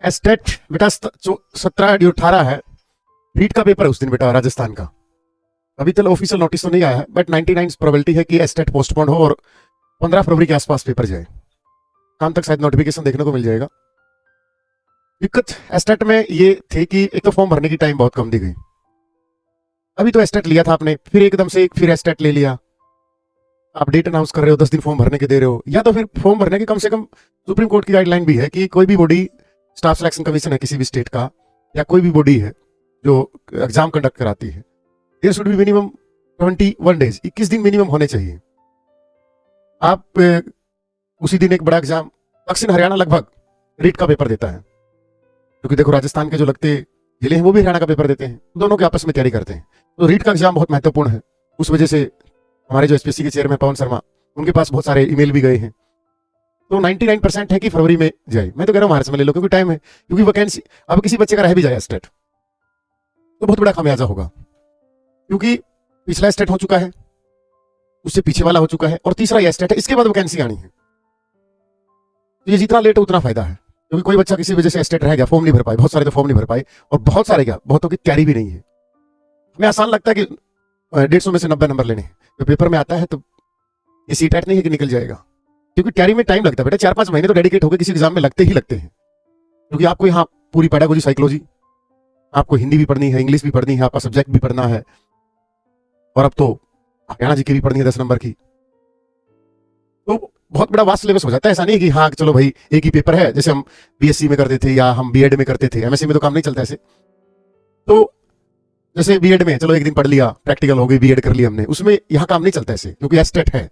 Estate बेटा 17/18 है, रीट का पेपर है उस दिन बेटा राजस्थान का। अभी तक ऑफिशियल नोटिस तो नहीं आया है, बट 99 प्रोबेबिलिटी है कि एस्टेट पोस्टपोन हो और 15 फरवरी के आसपास पेपर जाए। शाम तक शायद नोटिफिकेशन देखने को मिल जाएगा। दिक्कत एस्टेट में ये थी कि एक तो फॉर्म भरने की टाइम बहुत कम दी गई। अभी तो एस्टेट लिया था आपने, फिर एकदम से फिर एस्टेट ले लिया, आप डेट अनाउंस कर रहे हो, 10 दिन फॉर्म भरने के दे रहे हो। या तो फिर फॉर्म भरने के कम से कम सुप्रीम कोर्ट की गाइडलाइन भी है कि कोई भी बॉडी, स्टाफ सिलेक्शन कमीशन है किसी भी स्टेट का या कोई भी बॉडी है जो एग्जाम कंडक्ट कराती है, there should be minimum 21 days, 21 दिन मिनिमम होने चाहिए। आप उसी दिन एक बड़ा एग्जाम, दक्षिण हरियाणा लगभग रीट का पेपर देता है, क्योंकि देखो राजस्थान के जो लगते जिले हैं वो भी हरियाणा का पेपर देते हैं, दोनों के आपस में तैयारी करते हैं। तो रीट का एग्जाम बहुत महत्वपूर्ण है। उस वजह से हमारे जो एसपीएससी के चेयरमैन पवन शर्मा, उनके पास बहुत सारे ईमेल भी गए हैं। तो 99% है कि फरवरी में जाए। मैं तो कह रहा हूँ मार्च में ले लो, क्योंकि टाइम है, क्योंकि वैकेंसी अब किसी बच्चे का रह भी जाए स्टेट तो बहुत बड़ा खामियाजा होगा, क्योंकि पिछला स्टेट हो चुका है, उससे पीछे वाला हो चुका है, और तीसरा यह स्टेट है, इसके बाद वैकेंसी आनी है। तो ये जितना लेट हो उतना फायदा है, क्योंकि कोई बच्चा किसी वजह से स्टेट रह गया, फॉर्म नहीं भर पाए, बहुत सारे तो फॉर्म नहीं भर पाए, और बहुत सारे क्या बहुतों की तैयारी भी नहीं है। हमें आसान लगता है कि 150 में से 90 नंबर लेने हैं, तो पेपर में आता है तो ये सीटेट नहीं है कि निकल जाएगा, क्योंकि तैयारी में टाइम लगता है बेटा। 4-5 महीने तो डेडिकेट होकर किसी एग्जाम में लगते ही लगते हैं, क्योंकि आपको यहाँ पूरी पेडागोजी, साइकोलॉजी, आपको हिंदी भी पढ़नी है, इंग्लिश भी पढ़नी है, आपका सब्जेक्ट भी पढ़ना है, और अब तो हरियाणा जी की भी पढ़नी है 10 नंबर की। तो बहुत बड़ा वास्ट सिलेबस हो जाता है। ऐसा नहीं कि हाँ चलो भाई एक ही पेपर है, जैसे हम बीएससी में करते थे या हम बीएड में करते थे, एमएससी में तो काम नहीं चलता ऐसे। तो जैसे बीएड में चलो एक दिन पढ़ लिया, प्रैक्टिकल हो गई, बीएड कर लिया हमने, उसमें यहाँ काम नहीं चलता ऐसे, क्योंकि एस्टेट है,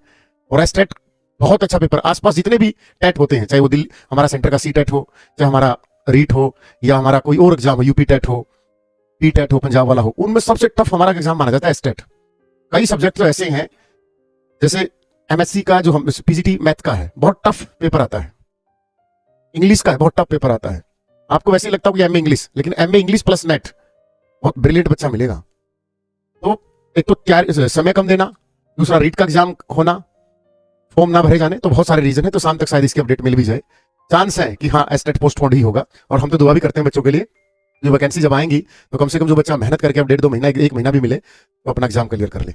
और एस्टेट बहुत अच्छा पेपर। आसपास जितने भी टेट होते हैं, चाहे वो दिल्ली हमारा सेंटर का सी टेट हो, चाहे हमारा रीट हो, या हमारा कोई और एग्जाम हो, यूपी टेट हो, पी टेट हो, पंजाब वाला हो, उनमें सबसे टफ हमारा एग्जाम माना जाता है एस्टेट। कई सब्जेक्ट तो ऐसे हैं, जैसे एमएससी का जो हम पीजीटी मैथ का है, बहुत टफ पेपर आता है, इंग्लिश का है, बहुत टफ पेपर आता है। आपको वैसे ही लगता होगा एमए इंग्लिश, लेकिन एमए इंग्लिश प्लस नेट बहुत ब्रिलियंट बच्चा मिलेगा। तो एक तो तैयारी, समय कम देना, दूसरा रीट का एग्जाम होना, फॉर्म ना भरे जाने, तो बहुत सारे रीजन है। तो शाम तक शायद इसकी अपडेट मिल भी जाए। चांस है कि हाँ एस्टेट पोस्टपोन ही होगा, और हम तो दुआ भी करते हैं बच्चों के लिए, जो वैकेंसी जब आएंगी तो कम से कम जो बच्चा मेहनत करके अब 1.5-2 महीना, 1 महीना भी मिले, तो अपना एग्जाम क्लियर कर ले।